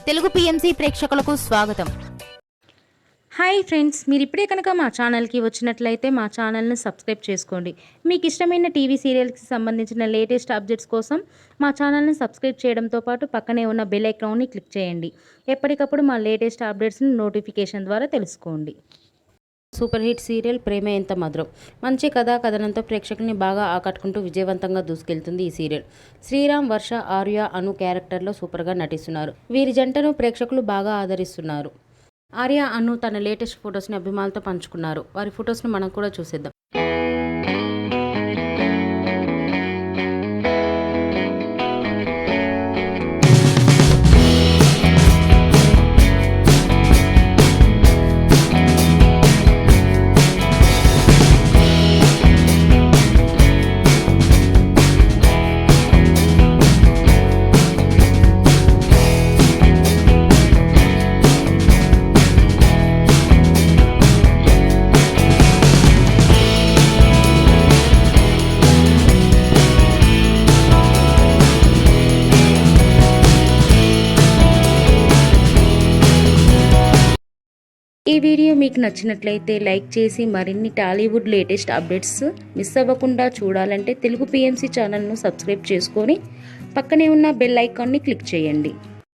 Telugu PMC ప్రేక్షకులకు స్వాగతం. Hi friends, మీరు ఇప్పుడే కనుక మా ఛానల్కి వచ్చినట్లయితే మా ఛానల్ని సబ్స్క్రైబ్ చేసుకోండి. మీకు ఇష్టమైన టీవీ సీరియల్కి సంబంధించిన లేటెస్ట్ అప్డేట్స్ కోసం మా ఛానల్ని సబ్స్క్రైబ్ చేయడంతో పాటు పక్కనే ఉన్న బెల్ ఐకాన్ని క్లిక్ చేయండి. ఎప్పటికప్పుడు మా లేటెస్ట్ అప్డేట్స్ని నోటిఫికేషన్ ద్వారా తెలుసుకోండి. సూపర్ హిట్ సీరియల్ ప్రేమ ఎంత మధురం. మంచి కథనంతో ప్రేక్షకుల్ని బాగా ఆకట్టుకుంటూ విజయవంతంగా దూసుకెళ్తుంది ఈ సీరియల్. శ్రీరామ్, వర్ష, ఆర్య, అను క్యారెక్టర్లో సూపర్గా నటిస్తున్నారు. వీరి జంటను ప్రేక్షకులు బాగా ఆదరిస్తున్నారు. ఆర్య, అను తన లేటెస్ట్ ఫొటోస్ని అభిమానులతో పంచుకున్నారు. వారి ఫొటోస్ని మనం కూడా చూసేద్దాం. ఈ వీడియో మీకు నచ్చినట్లయితే లైక్ చేసి మరిన్ని టాలీవుడ్ లేటెస్ట్ అప్డేట్స్ మిస్ అవ్వకుండా చూడాలంటే తెలుగు పిఎంసి ఛానల్ను సబ్స్క్రైబ్ చేసుకొని పక్కనే ఉన్న బెల్ ఐకాన్ని క్లిక్ చేయండి.